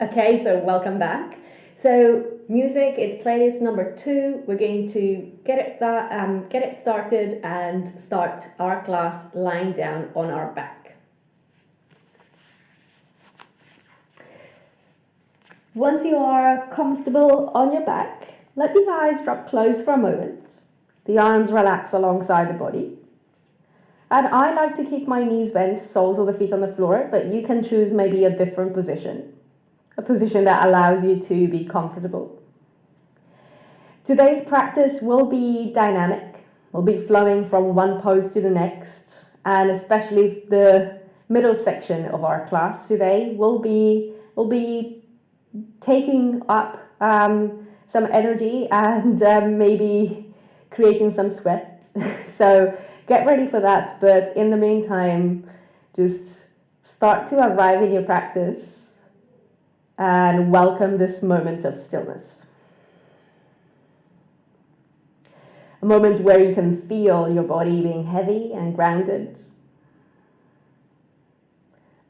Okay, so welcome back. So music is playlist number 2. We're going to get it started and start our class lying down on our back. Once you are comfortable on your back, let the eyes drop close for a moment. The arms relax alongside the body. And I like to keep my knees bent, soles of the feet on the floor, but you can choose maybe a different position. A position that allows you to be comfortable. Today's practice will be dynamic. We'll be flowing from one pose to the next, and especially the middle section of our class today will be taking up some energy and maybe creating some sweat. So get ready for that, but in the meantime, just start to arrive in your practice and welcome this moment of stillness. A moment where you can feel your body being heavy and grounded.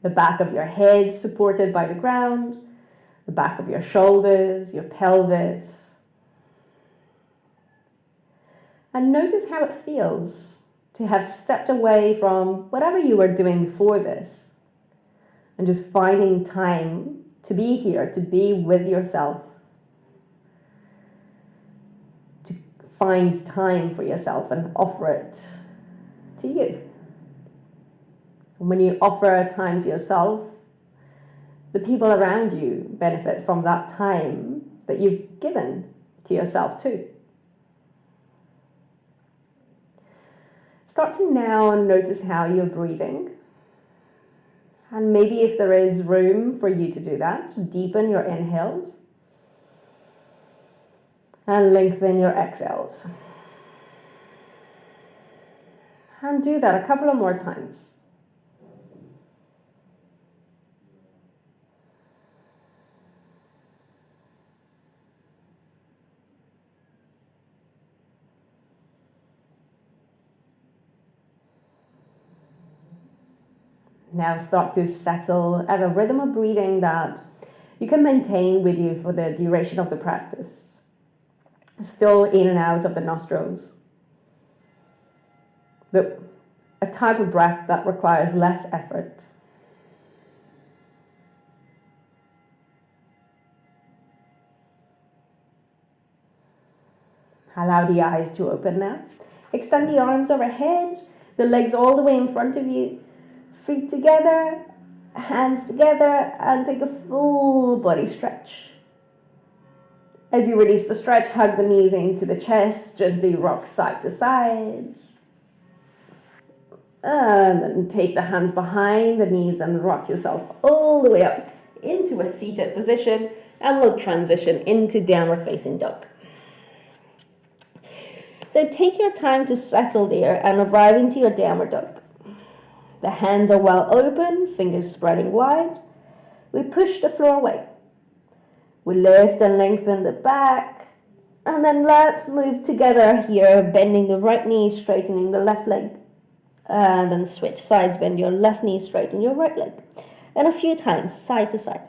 The back of your head supported by the ground, the back of your shoulders, your pelvis. And notice how it feels to have stepped away from whatever you were doing before this and just finding time to be here, to be with yourself, to find time for yourself and offer it to you. And when you offer time to yourself, the people around you benefit from that time that you've given to yourself too. Start to now notice how you're breathing. And maybe if there is room for you to do that, deepen your inhales and lengthen your exhales. And do that a couple of more times. Now start to settle at a rhythm of breathing that you can maintain with you for the duration of the practice. Still in and out of the nostrils. But a type of breath that requires less effort. Allow the eyes to open now. Extend the arms overhead, the legs all the way in front of you. Feet together, hands together, and take a full body stretch. As you release the stretch, hug the knees into the chest, gently rock side to side. And then take the hands behind the knees and rock yourself all the way up into a seated position, and we'll transition into downward facing dog. So take your time to settle there and arrive into your downward dog. The hands are well open, fingers spreading wide. We push the floor away. We lift and lengthen the back. And then let's move together here, bending the right knee, straightening the left leg. And then switch sides, bend your left knee, straighten your right leg. And a few times, side to side.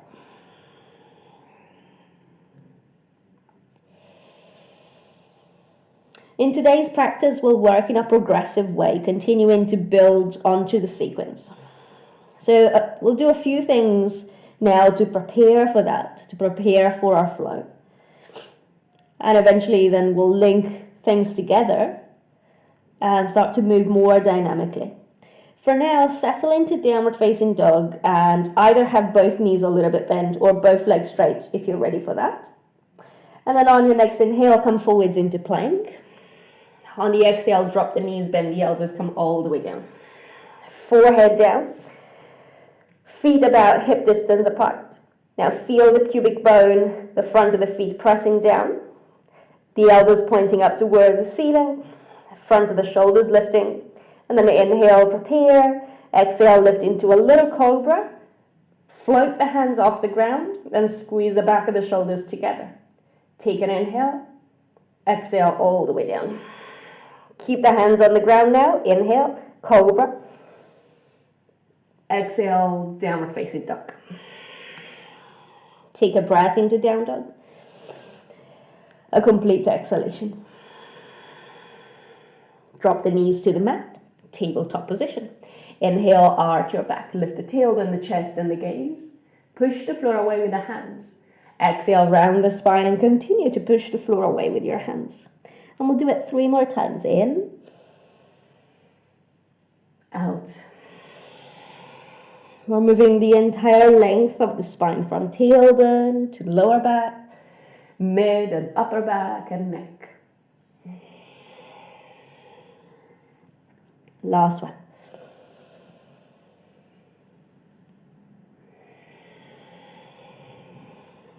In today's practice, we'll work in a progressive way, continuing to build onto the sequence. So we'll do a few things now to prepare for that, to prepare for our flow. And eventually then we'll link things together and start to move more dynamically. For now, settle into downward facing dog and either have both knees a little bit bent or both legs straight if you're ready for that. And then on your next inhale, come forwards into plank. On the exhale, drop the knees, bend the elbows, come all the way down. Forehead down. Feet about hip distance apart. Now feel the pubic bone, the front of the feet pressing down. The elbows pointing up towards the ceiling. Front of the shoulders lifting. And then inhale, prepare. Exhale, lift into a little cobra. Float the hands off the ground and squeeze the back of the shoulders together. Take an inhale. Exhale all the way down. Keep the hands on the ground now. Inhale, cobra. Exhale, downward facing dog. Take a breath into down dog. A complete exhalation. Drop the knees to the mat, tabletop position. Inhale, arch your back, lift the tailbone, the chest and the gaze. Push the floor away with the hands. Exhale, round the spine and continue to push the floor away with your hands. And we'll do it 3 more times. In, out. We're moving the entire length of the spine from tailbone to lower back, mid and upper back and neck. Last one.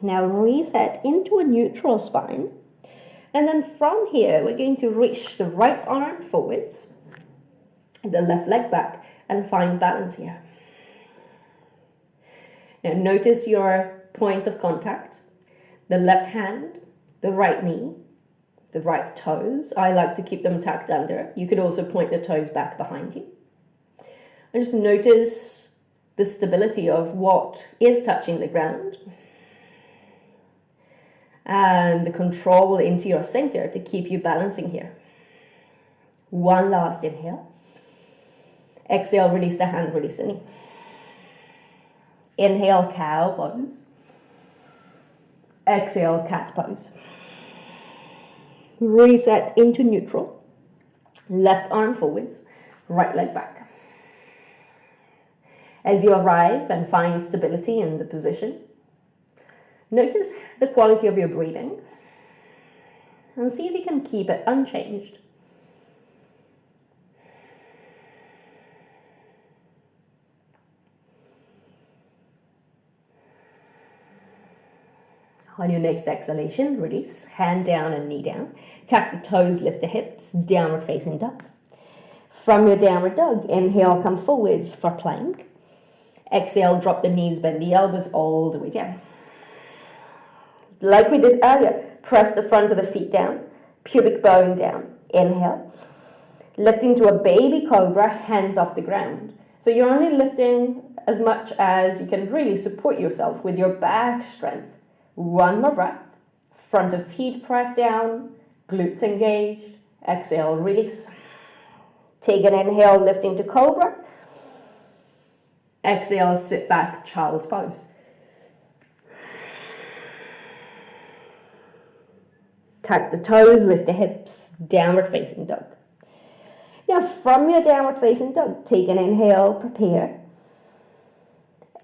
Now reset into a neutral spine. And then from here, we're going to reach the right arm forwards, the left leg back, and find balance here. Now notice your points of contact. The left hand, the right knee, the right toes. I like to keep them tucked under. You could also point the toes back behind you. And just notice the stability of what is touching the ground. And the control into your center to keep you balancing here. One last inhale. Exhale, release the hand, release the knee. Inhale, cow pose. Exhale, cat pose. Reset into neutral. Left arm forwards, right leg back. As you arrive and find stability in the position, notice the quality of your breathing and see if you can keep it unchanged. On your next exhalation, release, hand down and knee down. Tuck the toes, lift the hips, downward facing dog. From your downward dog, inhale, come forwards for plank. Exhale, drop the knees, bend the elbows all the way down. Like we did earlier, press the front of the feet down, pubic bone down. Inhale. Lifting to a baby cobra, hands off the ground. So you're only lifting as much as you can really support yourself with your back strength. One more breath. Front of feet press down, glutes engaged. Exhale, release. Take an inhale, lifting to cobra. Exhale, sit back, child's pose. Tuck the toes, lift the hips, downward facing dog. Now from your downward facing dog, take an inhale, prepare.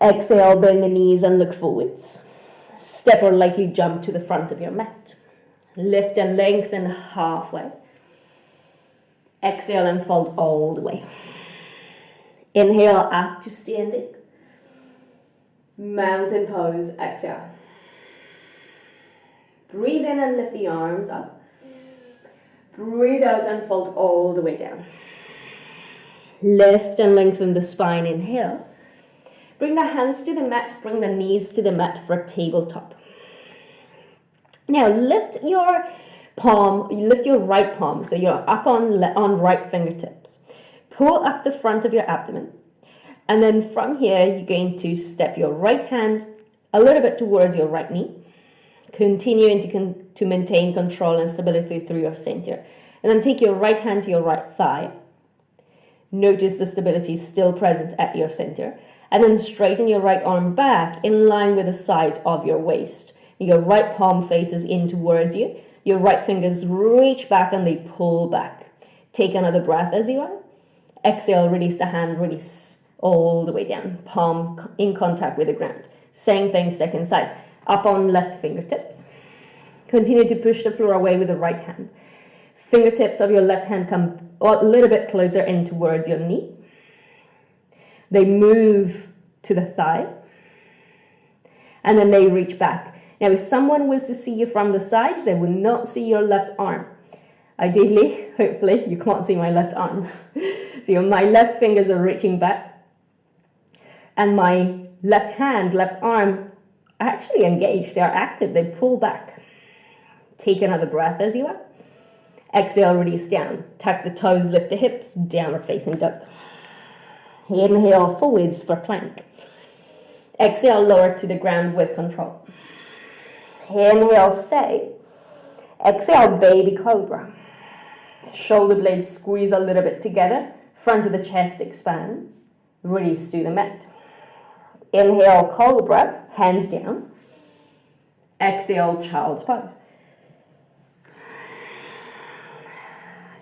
Exhale, bend the knees and look forwards. Step or lightly jump to the front of your mat. Lift and lengthen halfway. Exhale and fold all the way. Inhale up to standing. Mountain pose, exhale. Breathe in and lift the arms up. Breathe out and fold all the way down. Lift and lengthen the spine, inhale. Bring the hands to the mat, bring the knees to the mat for tabletop. Now lift your palm, lift your right palm, so you're up on right fingertips. Pull up the front of your abdomen. And then from here, you're going to step your right hand a little bit towards your right knee. Continuing to maintain control and stability through your center. And then take your right hand to your right thigh. Notice the stability is still present at your center. And then straighten your right arm back in line with the side of your waist. Your right palm faces in towards you. Your right fingers reach back and they pull back. Take another breath as you are. Exhale, release the hand, release all the way down. Palm in contact with the ground. Same thing, second side. Up on left fingertips. Continue to push the floor away with the right hand. Fingertips of your left hand come a little bit closer in towards your knee. They move to the thigh. And then they reach back. Now, if someone was to see you from the side, they would not see your left arm. Ideally, hopefully, you can't see my left arm. So my left fingers are reaching back. And my left hand, left arm are actually engaged. They are active. They pull back. Take another breath as you are. Exhale, release down. Tuck the toes, lift the hips, downward facing dog. Inhale forwards for plank. Exhale, lower to the ground with control. Inhale, stay. Exhale, baby cobra. Shoulder blades squeeze a little bit together. Front of the chest expands. Release to the mat. Inhale, cobra, hands down. Exhale, child's pose.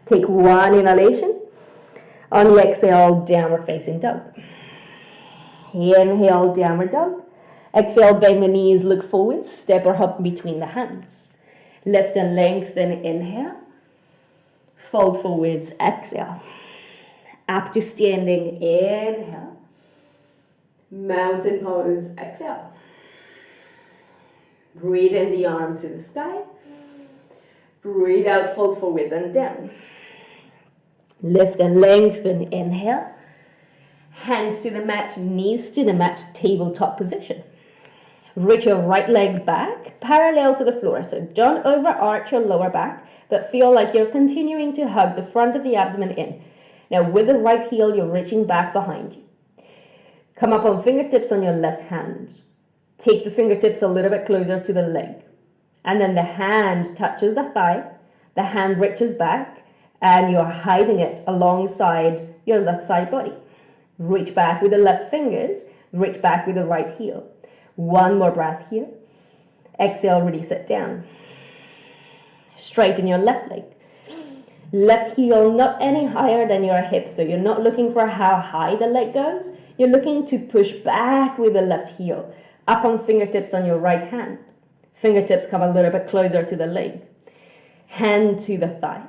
Take one inhalation. On the exhale, downward facing dog. Inhale, downward dog. Exhale, bend the knees, look forward, step or hop between the hands. Lift and lengthen, inhale. Fold forwards, exhale. Up to standing, inhale. Mountain pose, exhale. Breathe in the arms to the sky. Breathe out, fold forwards and down. Lift and lengthen, inhale. Hands to the mat, knees to the mat, tabletop position. Reach your right leg back, parallel to the floor. So don't overarch your lower back, but feel like you're continuing to hug the front of the abdomen in. Now with the right heel, you're reaching back behind you. Come up on fingertips on your left hand. Take the fingertips a little bit closer to the leg. And then the hand touches the thigh. The hand reaches back and you're hiding it alongside your left side body. Reach back with the left fingers. Reach back with the right heel. One more breath here. Exhale, release it down. Straighten your left leg. Left heel not any higher than your hip, so you're not looking for how high the leg goes. You're looking to push back with the left heel. Up on fingertips on your right hand. Fingertips come a little bit closer to the leg. Hand to the thigh.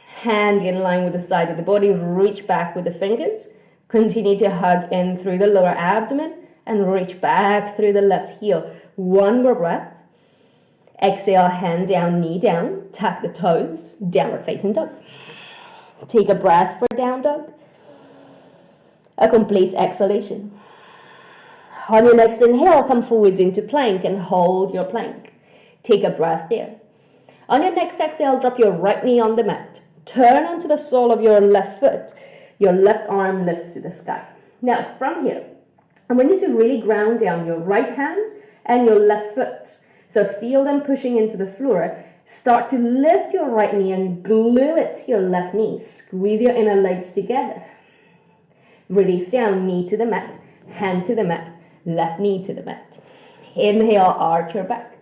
Hand in line with the side of the body. Reach back with the fingers. Continue to hug in through the lower abdomen and reach back through the left heel. One more breath. Exhale, hand down, knee down. Tuck the toes, downward facing dog. Take a breath for down dog. A complete exhalation. On your next inhale, come forwards into plank and hold your plank. Take a breath there. On your next exhale, drop your right knee on the mat. Turn onto the sole of your left foot. Your left arm lifts to the sky. Now from here, I want you to really ground down your right hand and your left foot. So feel them pushing into the floor. Start to lift your right knee and glue it to your left knee. Squeeze your inner legs together. Release down, knee to the mat, hand to the mat, left knee to the mat. Inhale, arch your back.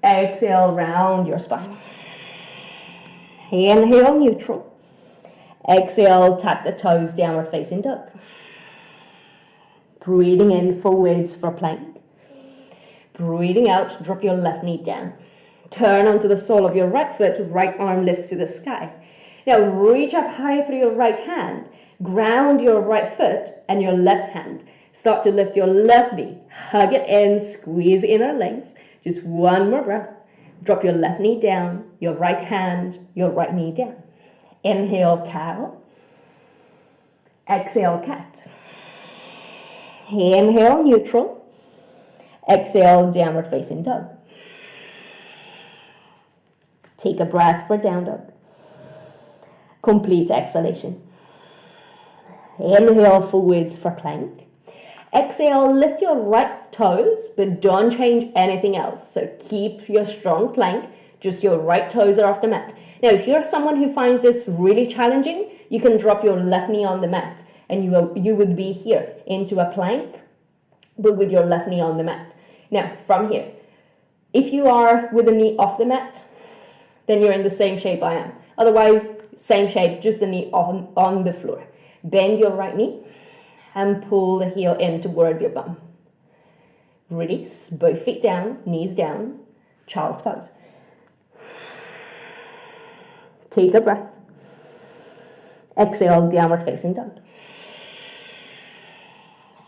Exhale, round your spine. Inhale, neutral. Exhale, tuck the toes, downward facing dog. Breathing in, forwards for plank. Breathing out, drop your left knee down. Turn onto the sole of your right foot, right arm lifts to the sky. Now reach up high through your right hand. Ground your right foot and your left hand. Start to lift your left knee. Hug it in, squeeze inner legs. Just one more breath. Drop your left knee down, your right hand, your right knee down. Inhale, cow. Exhale, cat. Inhale, neutral. Exhale, downward facing dog. Take a breath for down dog. Complete exhalation. Inhale, forwards for plank. Exhale, lift your right toes, but don't change anything else. So keep your strong plank, just your right toes are off the mat. Now, if you're someone who finds this really challenging, you can drop your left knee on the mat and you would be here into a plank, but with your left knee on the mat. Now, from here, if you are with the knee off the mat, then you're in the same shape I am. Otherwise, same shape, just the knee on the floor. Bend your right knee and pull the heel in towards your bum. Release, both feet down, knees down, child's pose. Take a breath. Exhale, downward facing dog.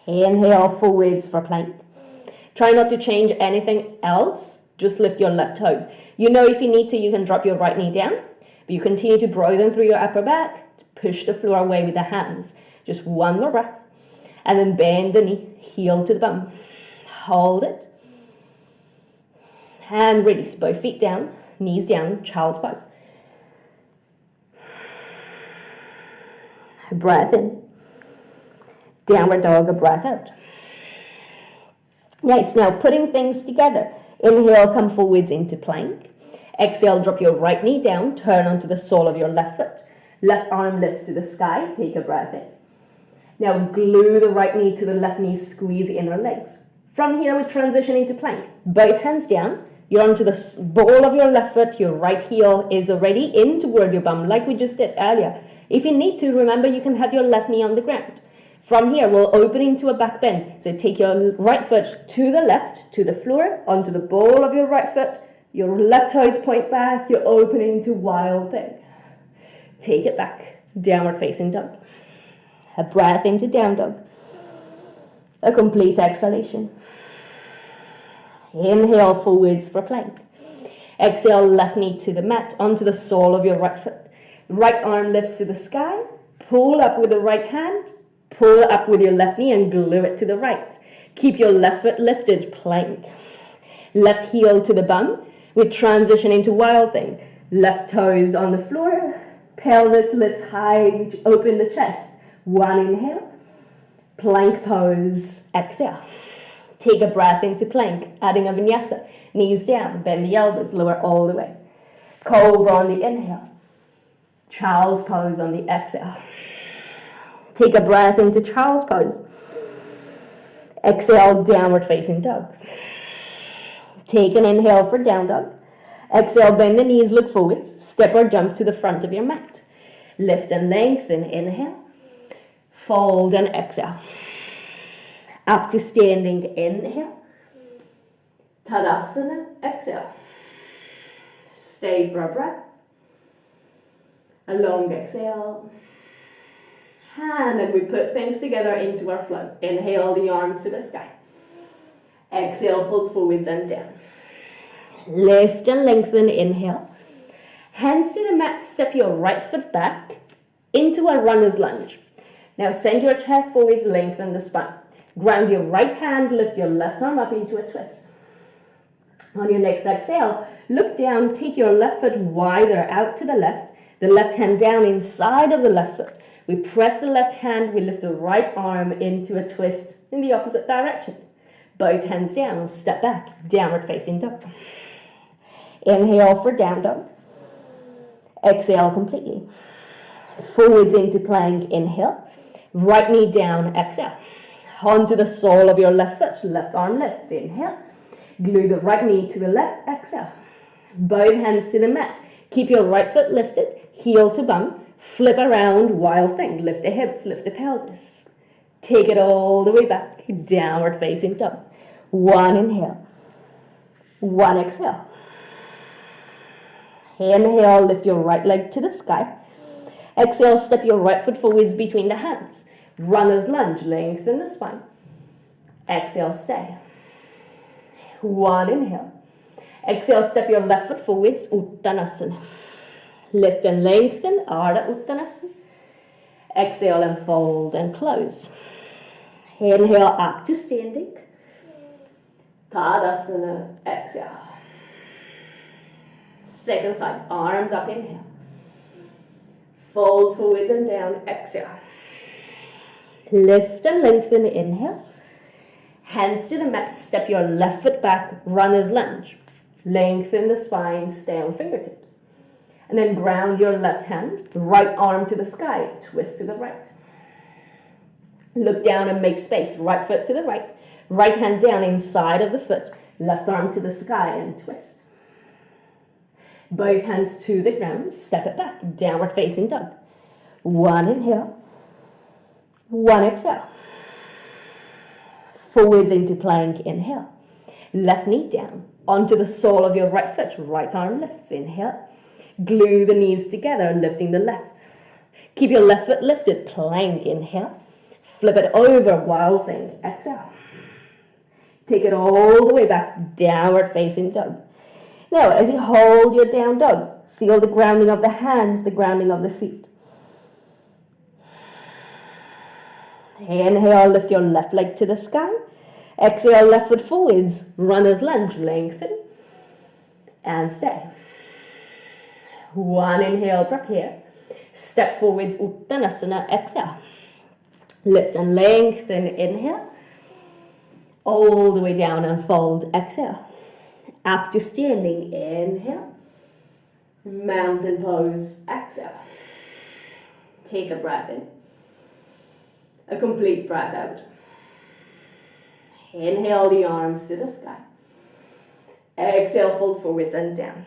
Inhale, forwards for plank. Try not to change anything else. Just lift your left toes. You know if you need to, you can drop your right knee down. But you continue to broaden through your upper back. Push the floor away with the hands. Just one more breath. And then bend the knee, heel to the bum. Hold it. And release, both feet down, knees down, child's pose. Breath in. Downward dog, a breath out. Nice. Now putting things together. Inhale, come forwards into plank. Exhale, drop your right knee down, turn onto the sole of your left foot. Left arm lifts to the sky, take a breath in. Now glue the right knee to the left knee, squeeze inner legs. From here we transition into plank. Both hands down, you're onto the ball of your left foot, your right heel is already in toward your bum like we just did earlier. If you need to, remember you can have your left knee on the ground. From here, we'll open into a back bend. So take your right foot to the left, to the floor, onto the ball of your right foot. Your left toes point back, you're opening to wild thing. Take it back, downward facing dog. A breath into down dog. A complete exhalation. Inhale forwards for plank. Exhale, left knee to the mat, onto the sole of your right foot. Right arm lifts to the sky. Pull up with the right hand. Pull up with your left knee and glue it to the right. Keep your left foot lifted, plank. Left heel to the bum. We transition into wild thing. Left toes on the floor. Pelvis lifts high, open the chest. One inhale. Plank pose, exhale. Take a breath into plank, adding a vinyasa. Knees down, bend the elbows, lower all the way. Cobra on the inhale. Child's pose on the exhale. Take a breath into child's pose. Exhale, downward facing dog. Take an inhale for down dog. Exhale, bend the knees, look forward. Step or jump to the front of your mat. Lift and lengthen, inhale. Fold and exhale. Up to standing, inhale. Tadasana, exhale. Stay for a breath. A long exhale. And then we put things together into our flow. Inhale the arms to the sky. Exhale, fold forwards and down. Lift and lengthen, inhale. Hands to the mat, step your right foot back into a runner's lunge. Now send your chest forwards, lengthen the spine. Ground your right hand, lift your left arm up into a twist. On your next exhale, look down, take your left foot wider out to the left hand down inside of the left foot. We press the left hand, we lift the right arm into a twist in the opposite direction. Both hands down, step back, downward facing dog. Inhale for down dog. Exhale completely. Forwards into plank, inhale. Right knee down, exhale. Onto the sole of your left foot, left arm lifts, inhale. Glue the right knee to the left, exhale. Both hands to the mat. Keep your right foot lifted, heel to bum. Flip around, wild thing. Lift the hips, lift the pelvis. Take it all the way back, downward facing dog. One inhale. One exhale. Inhale, lift your right leg to the sky. Exhale, step your right foot forwards between the hands. Runner's lunge, lengthen the spine. Exhale, stay. One inhale. Exhale, step your left foot forwards, Uttanasana. Lift and lengthen, Ardha Uttanasana. Exhale and fold and close. Inhale up to standing. Tadasana, exhale. Second side, arms up, inhale. Fold forwards and down, exhale. Lift and lengthen, inhale. Hands to the mat, step your left foot back, runner's lunge. Lengthen the spine, stay on fingertips. And then ground your left hand, right arm to the sky, twist to the right. Look down and make space, right foot to the right. Right hand down inside of the foot, left arm to the sky and twist. Both hands to the ground, step it back, downward facing dog. One inhale, one exhale. Forwards into plank, inhale. Left knee down, onto the sole of your right foot, right arm lifts, inhale. Glue the knees together, lifting the left. Keep your left foot lifted, plank, inhale. Flip it over, wild thing, exhale. Take it all the way back, downward facing dog. Now, as you hold your down dog, feel the grounding of the hands, the grounding of the feet. Inhale, lift your left leg to the sky. Exhale, left foot forwards, runner's lunge, lengthen, and stay. One inhale, prepare. Step forwards, Uttanasana, exhale. Lift and lengthen, inhale. All the way down and fold, exhale. Up to standing, inhale. Mountain pose, exhale. Take a breath in. A complete breath out. Inhale the arms to the sky. Exhale, fold forwards and down.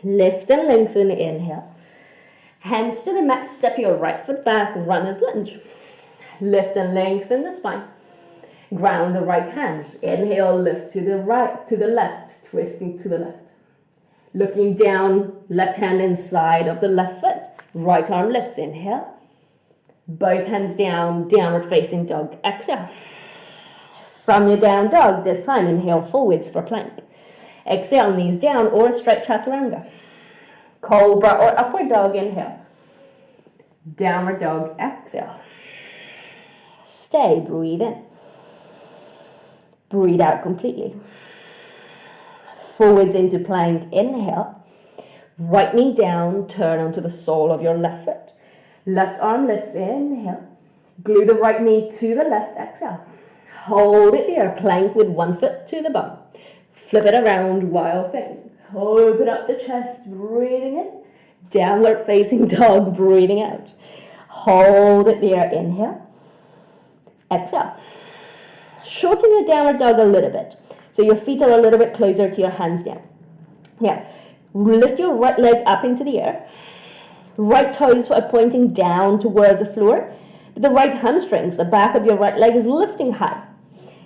Lift and lengthen, inhale. Hands to the mat, step your right foot back, runner's lunge. Lift and lengthen the spine. Ground the right hand. Inhale, lift to the right, to the left, twisting to the left. Looking down, left hand inside of the left foot. Right arm lifts, inhale. Both hands down, downward facing dog, exhale. From your down dog, this time inhale forwards for plank. Exhale, knees down or straight chaturanga. Cobra or upward dog, inhale. Downward dog, exhale. Stay, breathe in. Breathe out completely. Forwards into plank, inhale. Right knee down, turn onto the sole of your left foot. Left arm lifts, inhale. Glue the right knee to the left, exhale. Hold it there, plank with one foot to the bum. Flip it around, wild thing. Open up the chest, breathing in. Downward facing dog, breathing out. Hold it there, inhale. Exhale. Shorten your downward dog a little bit. So your feet are a little bit closer to your hands down. Now, lift your right leg up into the air. Right toes are pointing down towards the floor. The right hamstrings, the back of your right leg is lifting high.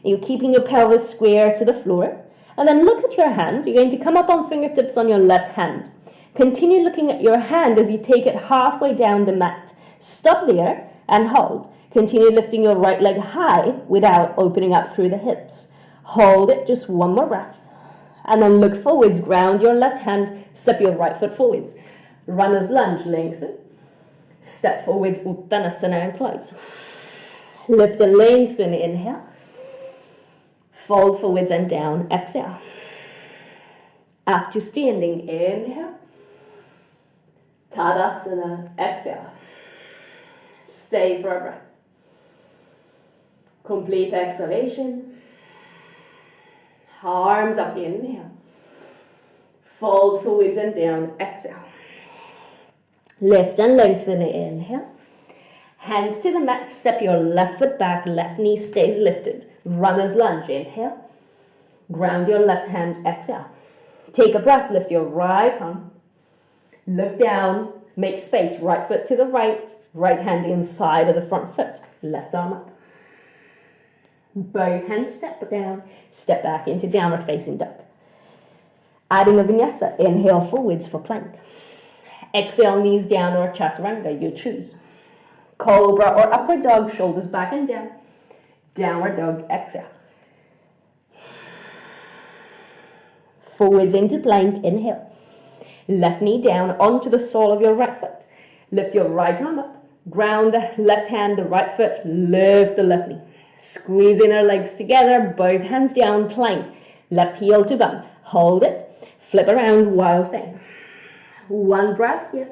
You're keeping your pelvis square to the floor. And then look at your hands. You're going to come up on fingertips on your left hand. Continue looking at your hand as you take it halfway down the mat. Stop there and hold. Continue lifting your right leg high without opening up through the hips. Hold it, just one more breath. And then look forwards, ground your left hand, step your right foot forwards. Runner's lunge, lengthen. Step forwards, Uttanasana and close. Lift and lengthen, inhale. Fold forwards and down, exhale. Up to standing, inhale. Tadasana, exhale. Stay for a breath. Complete exhalation. Arms up, inhale. Fold forwards and down, exhale. Lift and lengthen, inhale. Hands to the mat, step your left foot back, left knee stays lifted. Runner's lunge, inhale. Ground your left hand, exhale. Take a breath, lift your right arm. Look down, make space, right foot to the right, right hand inside of the front foot, left arm up. Both hands step down, step back into downward facing dog. Adding a vinyasa, inhale forwards for plank. Exhale, knees down or chaturanga, you choose. Cobra or upward dog, shoulders back and down. Downward dog, exhale. Forwards into plank, inhale. Left knee down onto the sole of your right foot. Lift your right arm up. Ground the left hand, the right foot, lift the left knee. Squeeze inner legs together, both hands down, plank. Left heel to bum. Hold it. Flip around, wild thing. One breath here.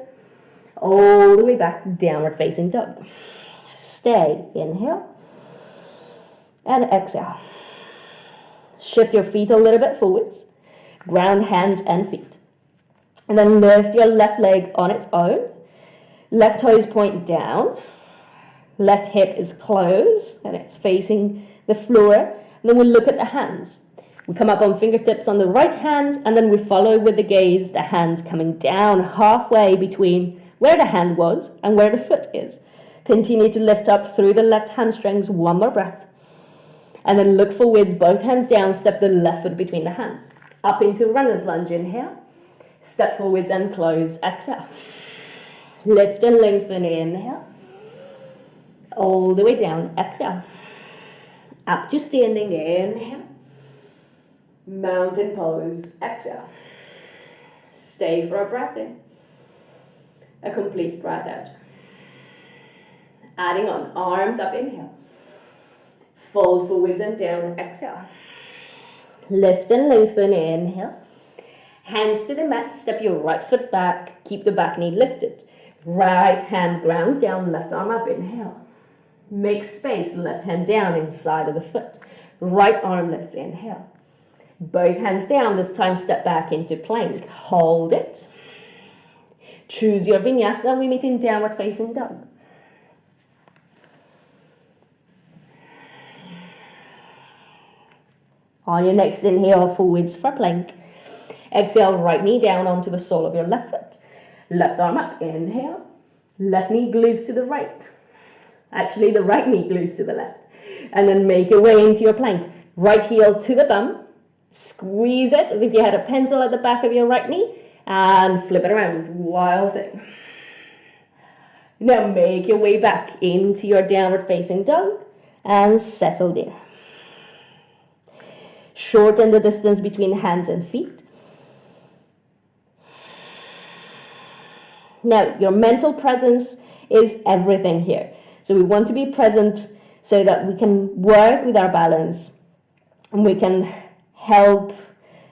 All the way back, downward facing dog. Stay. Inhale. And exhale. Shift your feet a little bit forwards. Ground hands and feet. And then lift your left leg on its own. Left toes point down. Left hip is closed and it's facing the floor. And then we look at the hands. We come up on fingertips on the right hand and then we follow with the gaze the hand coming down halfway between where the hand was and where the foot is. Continue to lift up through the left hamstrings, one more breath. And then look forwards, both hands down, step the left foot between the hands. Up into runner's lunge, inhale. Step forwards and close, exhale. Lift and lengthen, inhale. All the way down, exhale. Up to standing, inhale. Mountain pose, exhale. Stay for a breath in. A complete breath out. Adding on, arms up, inhale. Fold forwards and down, exhale. Lift and lengthen, inhale. Hands to the mat, step your right foot back, keep the back knee lifted. Right hand grounds down, left arm up, inhale. Make space, left hand down inside of the foot. Right arm lifts, inhale. Both hands down, this time step back into plank. Hold it. Choose your vinyasa. We meet in downward facing dog. On your next inhale, forwards for plank. Exhale, right knee down onto the sole of your left foot. Left arm up, inhale. Left knee glues to the right. Actually, the right knee glues to the left. And then make your way into your plank. Right heel to the bum. Squeeze it as if you had a pencil at the back of your right knee. And flip it around. Wild thing. Now make your way back into your downward facing dog. And settle there. Shorten the distance between hands and feet. Now, your mental presence is everything here. So we want to be present so that we can work with our balance. And we can help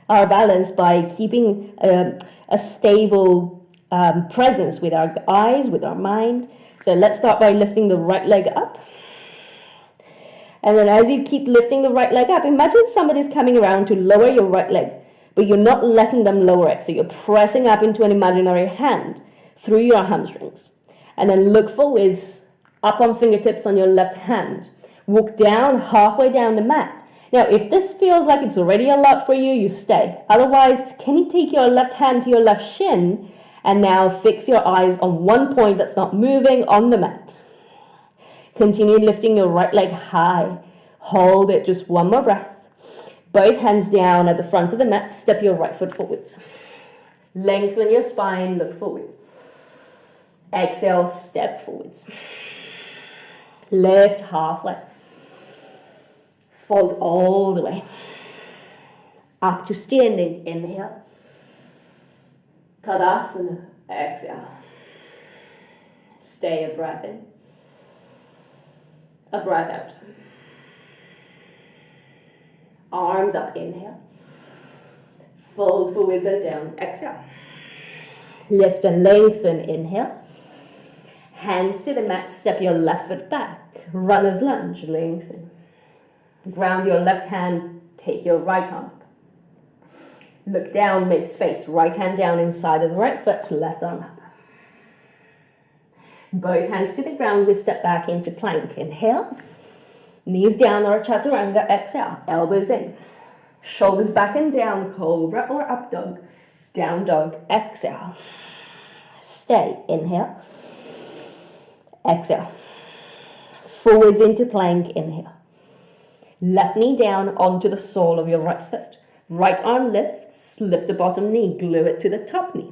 our balance by keeping a stable presence with our eyes, with our mind. So let's start by lifting the right leg up. And then as you keep lifting the right leg up, imagine somebody's coming around to lower your right leg, but you're not letting them lower it. So you're pressing up into an imaginary hand through your hamstrings. And then look forwards, up on fingertips on your left hand. Walk down, halfway down the mat. Now, if this feels like it's already a lot for you, you stay. Otherwise, can you take your left hand to your left shin and now fix your eyes on one point that's not moving on the mat. Continue lifting your right leg high. Hold it, just one more breath. Both hands down at the front of the mat. Step your right foot forwards. Lengthen your spine, look forwards. Exhale, step forwards. Lift halfway. Fold all the way. Up to standing, inhale. Tadasana, exhale. Stay a breath in. A breath out. Arms up, inhale. Fold forwards and down, exhale. Lift and lengthen, inhale. Hands to the mat, step your left foot back. Runner's lunge, lengthen. Ground your left hand, take your right arm up. Look down, make space. Right hand down inside of the right foot, left arm up. Both hands to the ground, we step back into plank. Inhale. Knees down or chaturanga, exhale. Elbows in. Shoulders back and down, cobra or up dog. Down dog, exhale. Stay, inhale. Exhale. Forwards into plank, inhale. Left knee down onto the sole of your right foot. Right arm lifts, lift the bottom knee, glue it to the top knee.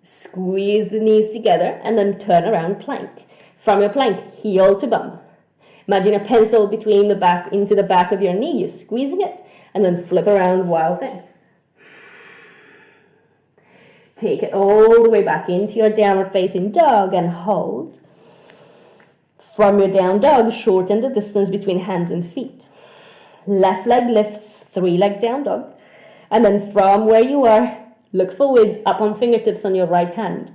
Squeeze the knees together and then turn around plank. From your plank, heel to bum. Imagine a pencil between the back into the back of your knee. You're squeezing it and then flip around, wild thing. Take it all the way back into your downward facing dog and hold. From your down dog, shorten the distance between hands and feet. Left leg lifts, 3-leg down dog. And then from where you are, look forwards, up on fingertips on your right hand.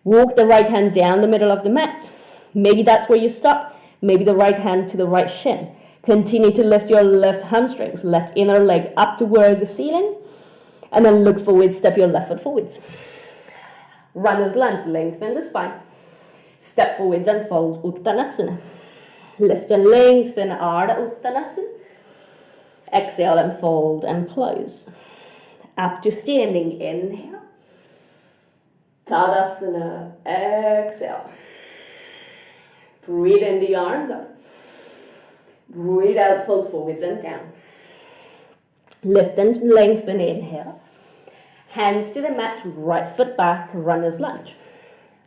Walk the right hand down the middle of the mat. Maybe that's where you stop. Maybe the right hand to the right shin. Continue to lift your left hamstrings, left inner leg up towards the ceiling. And then look forward, step your left foot forwards. Runner's lunge, lengthen the spine. Step forwards and fold, Uttanasana. Lift and lengthen, Ardha Uttanasana. Exhale and fold and close. Up to standing, inhale. Tadasana, exhale. Breathe in the arms up. Breathe out, fold forwards and down. Lift and lengthen, inhale. Hands to the mat, right foot back, runner's lunge.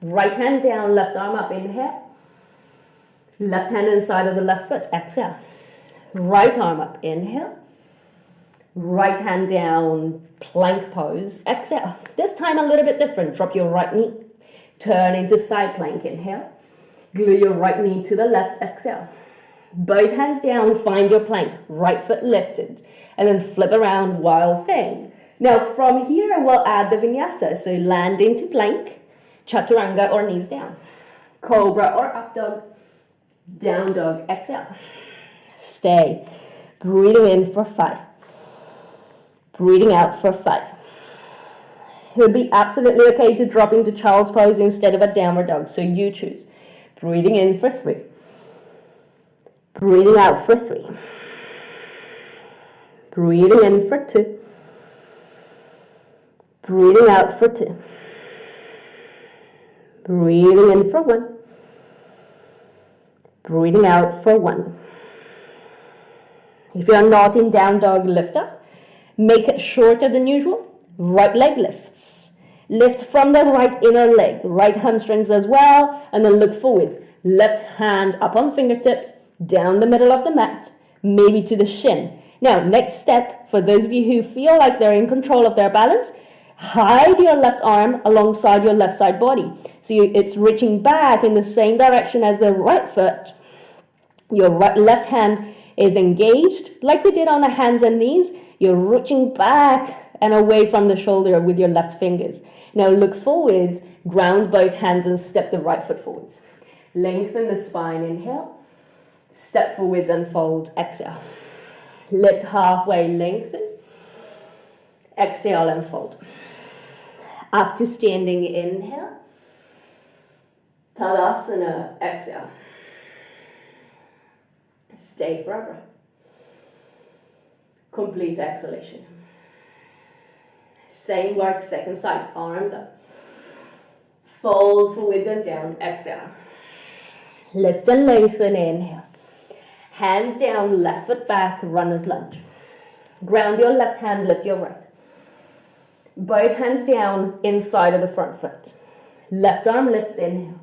Right hand down, left arm up, inhale. Left hand inside of the left foot, exhale. Right arm up, inhale. Right hand down, plank pose, exhale. This time a little bit different. Drop your right knee. Turn into side plank, inhale. Glue your right knee to the left, exhale. Both hands down, find your plank. Right foot lifted. And then flip around, wild thing. Now from here, we'll add the vinyasa. So land into plank, chaturanga or knees down. Cobra or up dog, down dog, exhale. Stay. Breathing in for 5. Breathing out for 5. It would be absolutely okay to drop into child's pose instead of a downward dog, so you choose. Breathing in for 3. Breathing out for 3. Breathing in for 2. Breathing out for 2. Breathing in for 1. Breathing out for 1. If you are not in down dog, lift up. Make it shorter than usual. Right leg lifts. Lift from the right inner leg. Right hamstrings as well. And then look forwards. Left hand up on fingertips. Down the middle of the mat. Maybe to the shin. Now, next step, for those of you who feel like they're in control of their balance, hide your left arm alongside your left side body. So it's reaching back in the same direction as the right foot. Your left hand is engaged, like we did on the hands and knees. You're reaching back and away from the shoulder with your left fingers. Now look forwards, ground both hands and step the right foot forwards. Lengthen the spine, inhale. Step forwards and fold, exhale. Lift halfway, lengthen. Exhale and fold. Up to standing, inhale. Tadasana, exhale. Stay for a breath. Complete exhalation. Same work, second side, arms up. Fold forwards and down, exhale. Lift and lengthen, inhale. Hands down, left foot back, runner's lunge. Ground your left hand, lift your right. Both hands down, inside of the front foot. Left arm lifts, inhale.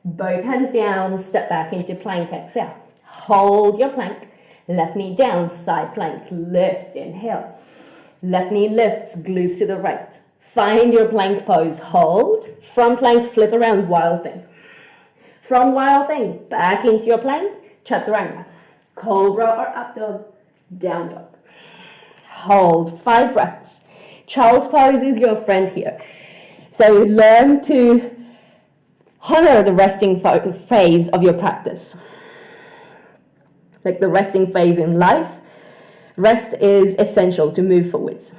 Both hands down, step back into plank, exhale. Hold your plank. Left knee down, side plank, lift, inhale. Left knee lifts, glues to the right. Find your plank pose, hold. From plank, flip around, wild thing. From wild thing, back into your plank, chaturanga. Cobra or up dog, down dog. Hold, 5 breaths. Child's pose is your friend here. So learn to honor the resting phase of your practice. Like the resting phase in life, rest is essential to move forwards.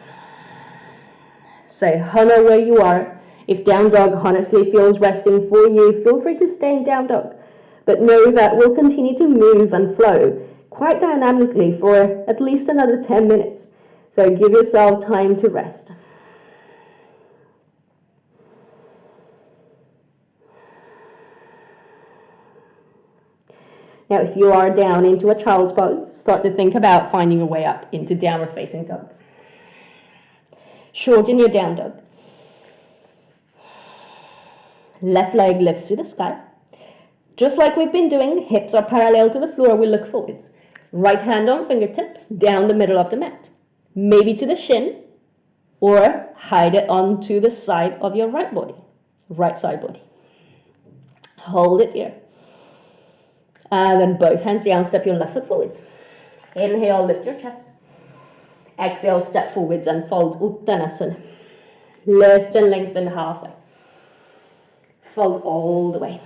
So honor where you are. If down dog honestly feels resting for you, feel free to stay in down dog. But know that we'll continue to move and flow quite dynamically for at least another 10 minutes. So give yourself time to rest. Now, if you are down into a child's pose, start to think about finding a way up into downward facing dog. Shorten your down dog. Left leg lifts to the sky. Just like we've been doing, hips are parallel to the floor, we look forwards. Right hand on fingertips, down the middle of the mat. Maybe to the shin, or hide it onto the side of your right body, right side body. Hold it here. And then both hands down, step your left foot forwards. Inhale, lift your chest. Exhale, step forwards and fold Uttanasana. Lift and lengthen halfway. Fold all the way.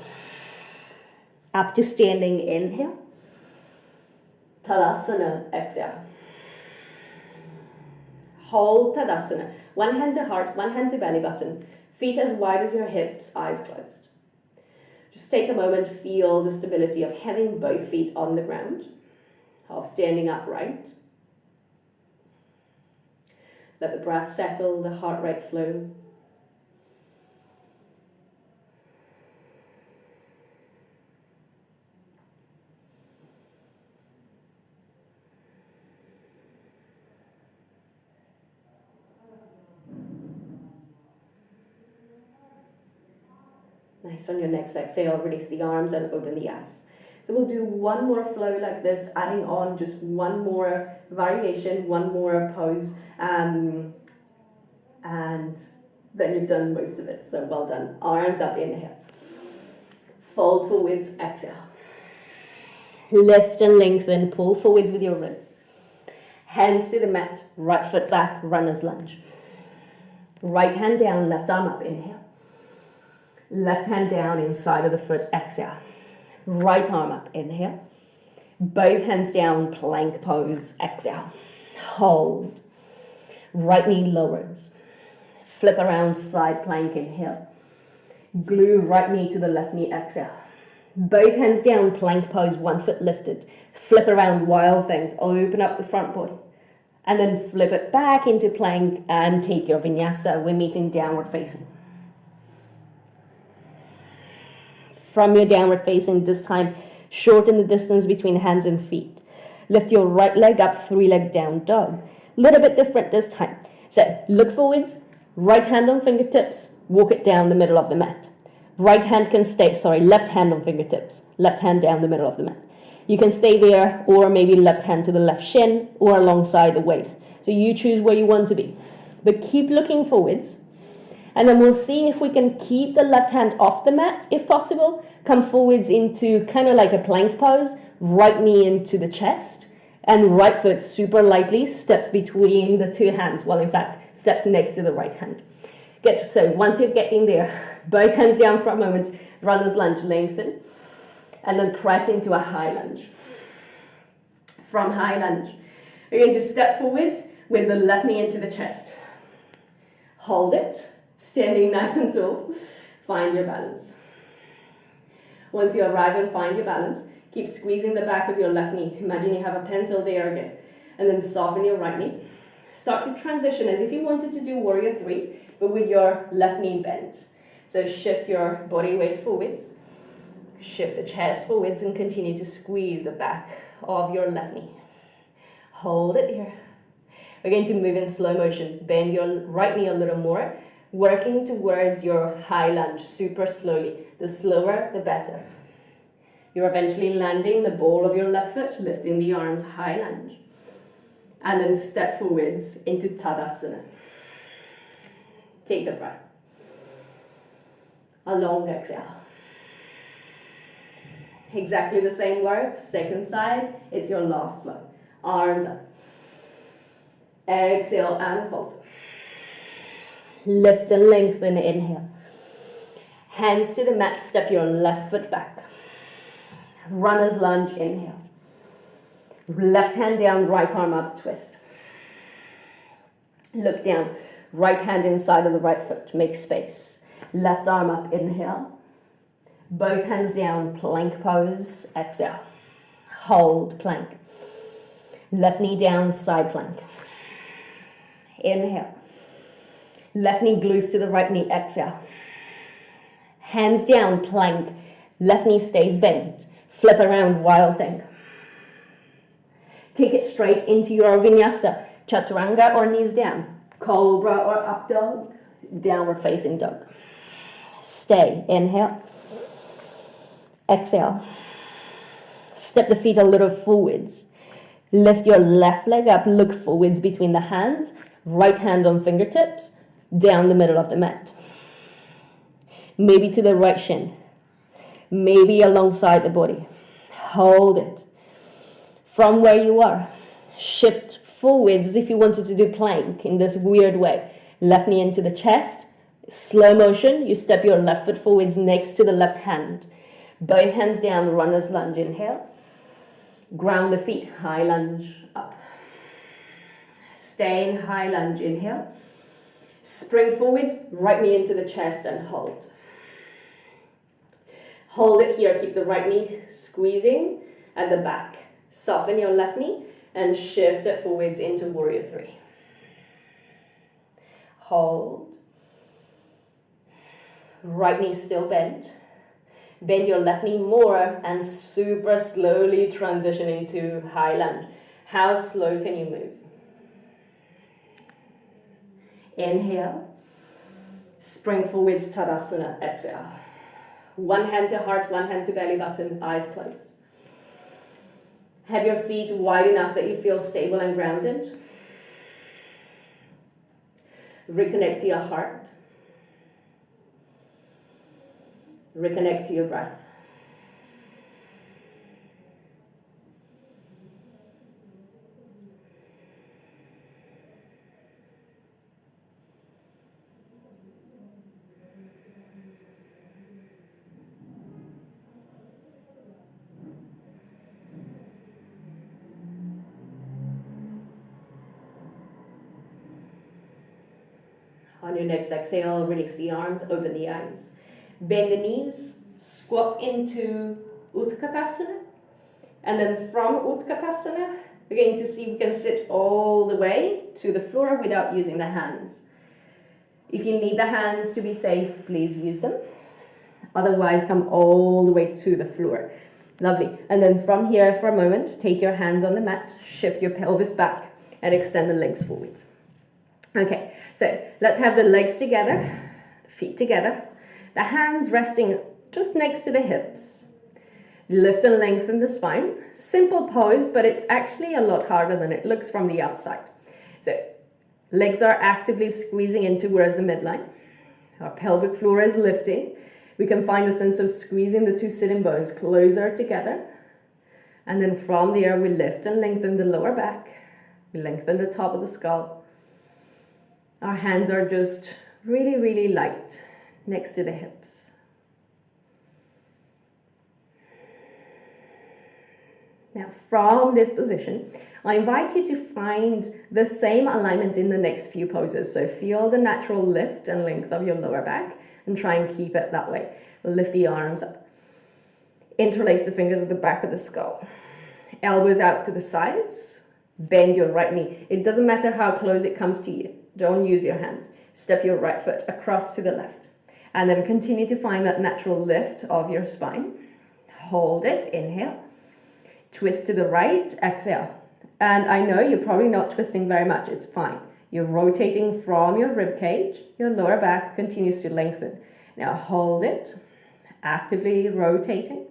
Up to standing, inhale. Tadasana, exhale. Hold Tadasana. One hand to heart, one hand to belly button. Feet as wide as your hips, eyes closed. Just take a moment to feel the stability of having both feet on the ground, of standing upright. Let the breath settle, the heart rate slow. Nice. On your next exhale, release the arms and open the eyes. So we'll do one more flow like this, adding on just one more variation, one more pose, and then you've done most of it. So well done. Arms up, inhale. Fold forwards, exhale. Lift and lengthen, pull forwards with your ribs. Hands to the mat, right foot back, runner's lunge. Right hand down, left arm up, inhale. Left hand down inside of the foot, exhale. Right arm up, inhale. Both hands down, plank pose, exhale. Hold. Right knee lowers. Flip around, side plank, inhale. Glue right knee to the left knee, exhale. Both hands down, plank pose, one foot lifted. Flip around, wild thing, open up the front body. And then flip it back into plank and take your vinyasa. We're meeting downward facing. From your downward facing, this time, shorten the distance between hands and feet. Lift your right leg up, 3-leg down dog. Little bit different this time. So look forwards, right hand on fingertips, walk it down the middle of the mat. Right hand can stay, left hand on fingertips, left hand down the middle of the mat. You can stay there, or maybe left hand to the left shin, or alongside the waist. So you choose where you want to be. But keep looking forwards. And then we'll see if we can keep the left hand off the mat, if possible. Come forwards into kind of like a plank pose, right knee into the chest, and right foot super lightly steps between the two hands. Well, in fact, steps next to the right hand. So once you're getting there, both hands down for a moment, runner's lunge, lengthen, and then press into a high lunge. From high lunge, you're going to step forwards with the left knee into the chest. Hold it, standing nice and tall. Find your balance. Once you arrive and find your balance, keep squeezing the back of your left knee. Imagine you have a pencil there again. And then soften your right knee. Start to transition as if you wanted to do warrior 3, but with your left knee bent. So shift your body weight forwards. Shift the chest forwards and continue to squeeze the back of your left knee. Hold it here. We're going to move in slow motion. Bend your right knee a little more, working towards your high lunge super slowly. The slower, the better. You're eventually landing the ball of your left foot, lifting the arms, high lunge. And then step forwards into Tadasana. Take a breath. A long exhale. Exactly the same work. Second side, it's your last flow. Arms up. Exhale and fold. Lift and lengthen, inhale. Hands to the mat, step your left foot back. Runner's lunge, inhale. Left hand down, right arm up, twist. Look down, right hand inside of the right foot, make space. Left arm up, inhale. Both hands down, plank pose, exhale. Hold, plank. Left knee down, side plank. Inhale. Left knee glues to the right knee, exhale. Hands down, plank. Left knee stays bent. Flip around, wild thing. Take it straight into your vinyasa. Chaturanga or knees down. Cobra or up dog. Downward facing dog. Stay. Inhale. Exhale. Step the feet a little forwards. Lift your left leg up. Look forwards between the hands. Right hand on fingertips. Down the middle of the mat. Maybe to the right shin. Maybe alongside the body. Hold it. From where you are, shift forwards as if you wanted to do plank in this weird way. Left knee into the chest. Slow motion, you step your left foot forwards next to the left hand. Both hands down, runner's lunge, inhale. Ground the feet, high lunge, up. Stay in high lunge, inhale. Spring forwards, right knee into the chest and hold. Hold it here, keep the right knee squeezing at the back. Soften your left knee and shift it forwards into warrior 3. Hold. Right knee still bent. Bend your left knee more and super slowly transition into high lunge. How slow can you move? Inhale. Spring forwards, Tadasana, exhale. One hand to heart, one hand to belly button, eyes closed. Have your feet wide enough that you feel stable and grounded. Reconnect to your heart. Reconnect to your breath. On your next exhale, release the arms, open the eyes. Bend the knees, squat into Utkatasana. And then from Utkatasana, we're going to see if we can sit all the way to the floor without using the hands. If you need the hands to be safe, please use them. Otherwise, come all the way to the floor. Lovely. And then from here, for a moment, take your hands on the mat, shift your pelvis back, and extend the legs forwards. Okay, so let's have the legs together, feet together, the hands resting just next to the hips. Lift and lengthen the spine. Simple pose, but it's actually a lot harder than it looks from the outside. So legs are actively squeezing in towards the midline. Our pelvic floor is lifting. We can find a sense of squeezing the two sitting bones closer together. And then from there, we lift and lengthen the lower back. We lengthen the top of the skull. Our hands are just really, really light next to the hips. Now, from this position, I invite you to find the same alignment in the next few poses. So feel the natural lift and length of your lower back and try and keep it that way. Lift the arms up. Interlace the fingers at the back of the skull. Elbows out to the sides. Bend your right knee. It doesn't matter how close it comes to you. Don't use your hands. Step your right foot across to the left. And then continue to find that natural lift of your spine. Hold it. Inhale. Twist to the right. Exhale. And I know you're probably not twisting very much. It's fine. You're rotating from your rib cage. Your lower back continues to lengthen. Now hold it. Actively rotating.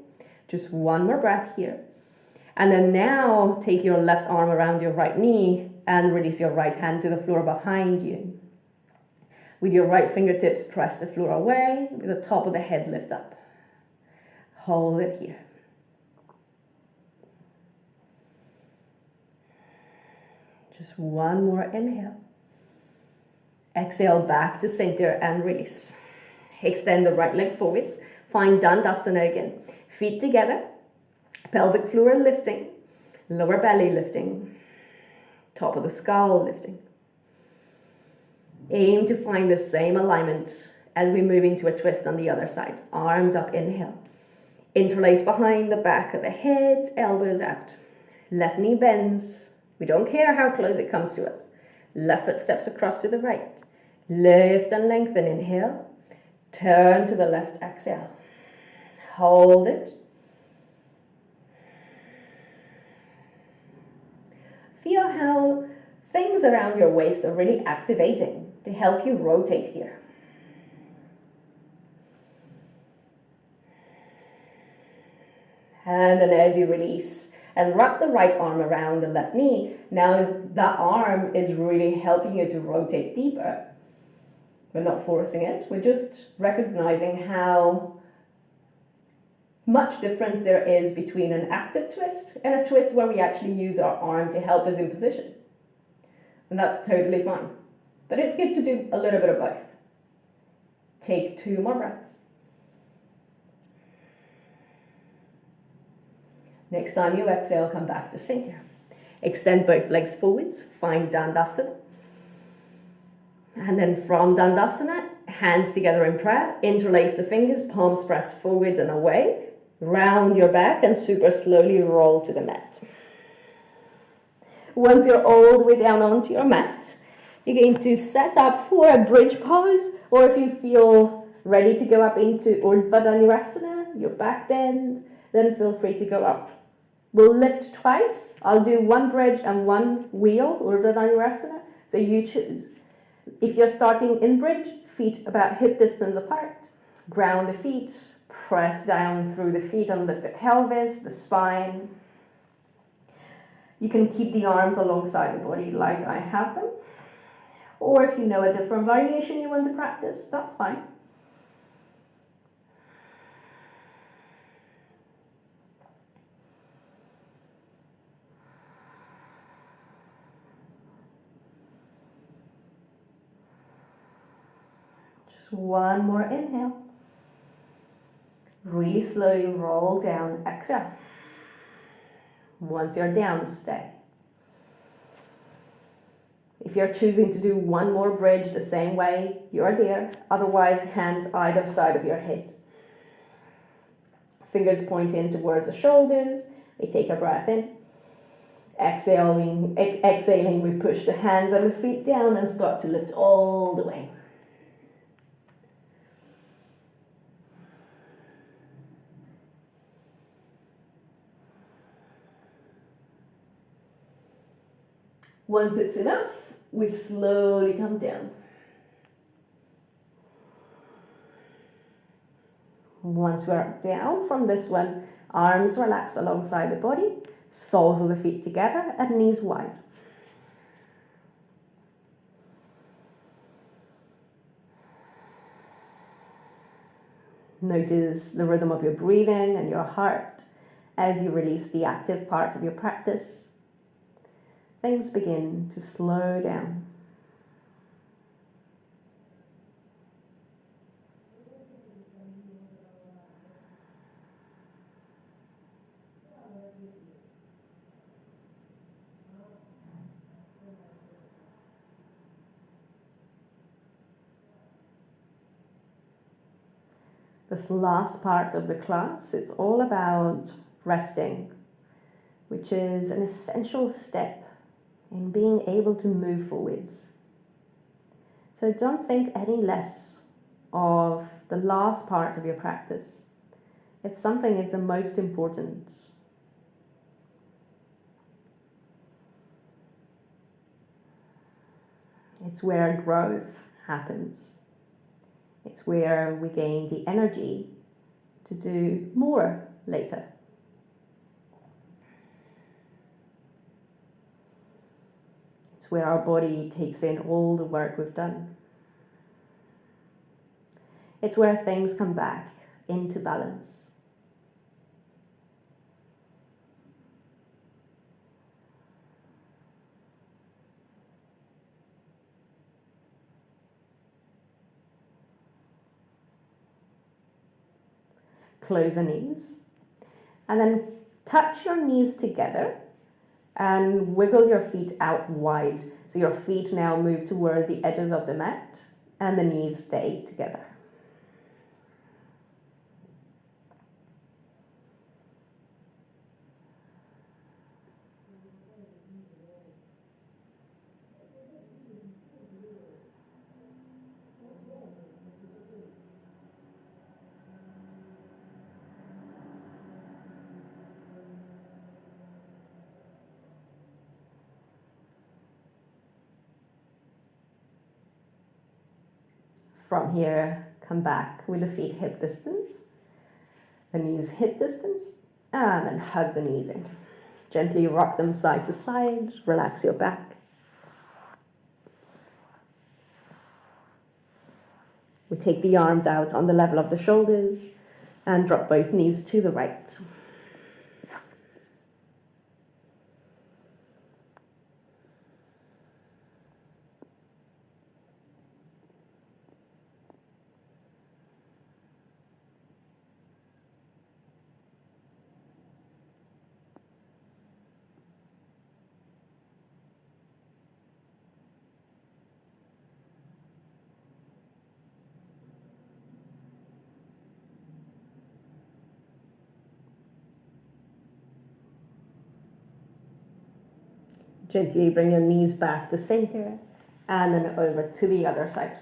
Just one more breath here. And then now take your left arm around your right knee and release your right hand to the floor behind you. With your right fingertips, press the floor away. With the top of the head lift up. Hold it here. Just one more inhale. Exhale back to center and release. Extend the right leg forwards. Find Dandasana again. Feet together. Pelvic floor lifting. Lower belly lifting. Top of the skull lifting. Aim to find the same alignment as we move into a twist on the other side. Arms up, inhale. Interlace behind the back of the head. Elbows out. Left knee bends. We don't care how close it comes to us. Left foot steps across to the right. Lift and lengthen, inhale. Turn to the left, exhale. Hold it. Feel how things around your waist are really activating to help you rotate here. And then as you release, and wrap the right arm around the left knee. Now that arm is really helping you to rotate deeper. We're not forcing it. We're just recognizing how much difference there is between an active twist and a twist where we actually use our arm to help us in position. And that's totally fine. But it's good to do a little bit of both. Take 2 more breaths. Next time you exhale, come back to center. Extend both legs forwards, find Dandasana. And then from Dandasana, hands together in prayer, interlace the fingers, palms press forwards and away. Round your back and super slowly roll to the mat. Once you're all the way down onto your mat, you're going to set up for a bridge pose, or if you feel ready to go up into Urdhva Dhanurasana, your back bend, then feel free to go up. We'll lift twice. I'll do 1 bridge and 1 wheel, Urdhva Dhanurasana, so you choose. If you're starting in bridge, feet about hip distance apart. Ground the feet, press down through the feet and lift the pelvis, the spine. You can keep the arms alongside the body like I have them. Or if you know a different variation you want to practice, that's fine. Just 1 more inhale. Really slowly roll down, exhale. Once you're down, stay. If you're choosing to do one more bridge the same way, you're there. Otherwise, hands either side of your head. Fingers pointing towards the shoulders. We take a breath in. Exhaling, we push the hands and the feet down and start to lift all the way. Once it's enough, we slowly come down. Once we're down from this one, arms relax alongside the body, soles of the feet together and knees wide. Notice the rhythm of your breathing and your heart as you release the active part of your practice. Things begin to slow down. This last part of the class, it's all about resting, which is an essential step in being able to move forwards. So don't think any less of the last part of your practice. If something is the most important, it's where growth happens. It's where we gain the energy to do more later. It's where our body takes in all the work we've done. It's where things come back into balance. Close the knees and then touch your knees together and wiggle your feet out wide. So your feet now move towards the edges of the mat and the knees stay together. From here, come back with the feet hip distance, the knees hip distance, and then hug the knees in. Gently rock them side to side, relax your back. We take the arms out on the level of the shoulders and drop both knees to the right. Gently bring your knees back to center and then over to the other side.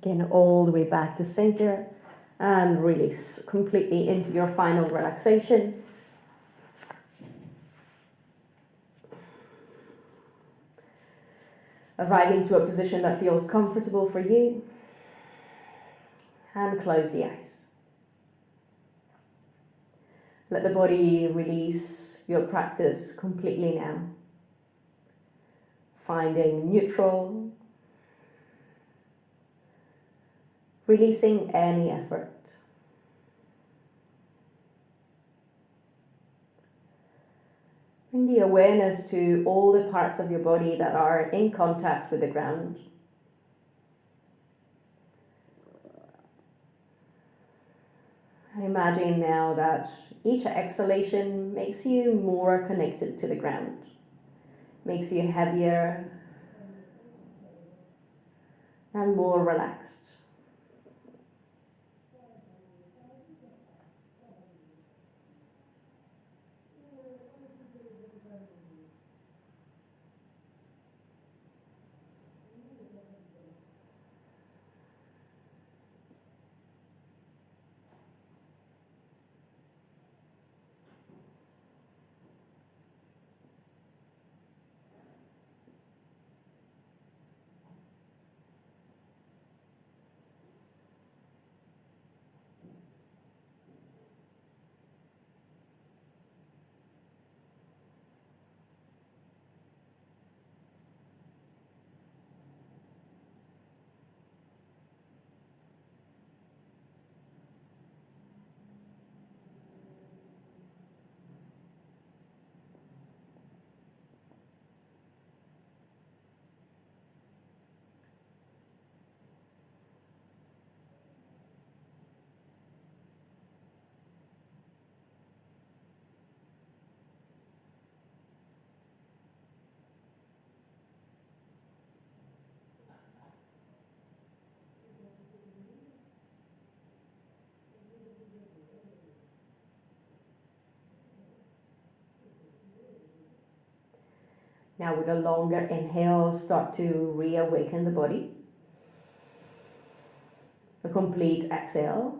Again, all the way back to center and release completely into your final relaxation. Arriving to a position that feels comfortable for you and close the eyes. Let the body release your practice completely now. finding neutral, releasing any effort. Bring the awareness to all the parts of your body that are in contact with the ground. And imagine now that each exhalation makes you more connected to the ground, makes you heavier and more relaxed. Now with a longer inhale, start to reawaken the body. A complete exhale.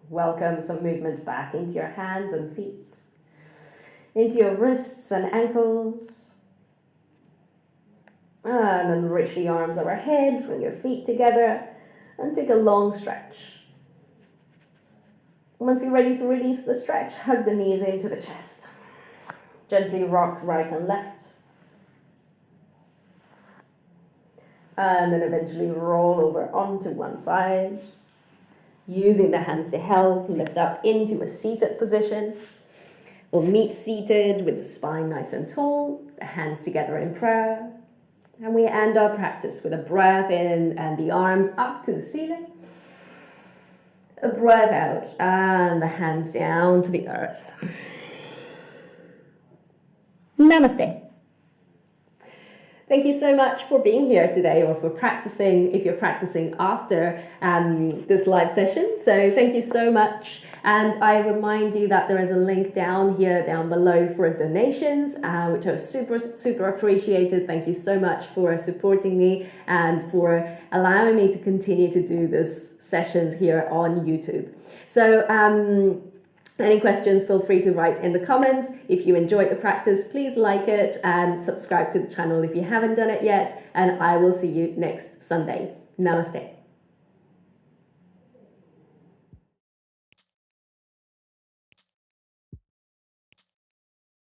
Welcome some movement back into your hands and feet, into your wrists and ankles. And then reach the arms overhead, bring your feet together, and take a long stretch. Once you're ready to release the stretch, hug the knees into the chest. Gently rock right and left. And then eventually roll over onto one side. Using the hands to help, lift up into a seated position. We'll meet seated with the spine nice and tall, the hands together in prayer. And we end our practice with a breath in and the arms up to the ceiling. A breath out and the hands down to the earth. Namaste. Thank you so much for being here today, or for practicing if you're practicing after this live session. So thank you so much. And I remind you that there is a link down below for donations, which are super appreciated. Thank you so much for supporting me and for allowing me to continue to do this sessions here on YouTube. So any questions, feel free to write in the comments. If you enjoyed the practice, please like it and subscribe to the channel if you haven't done it yet. And I will see you next Sunday. Namaste.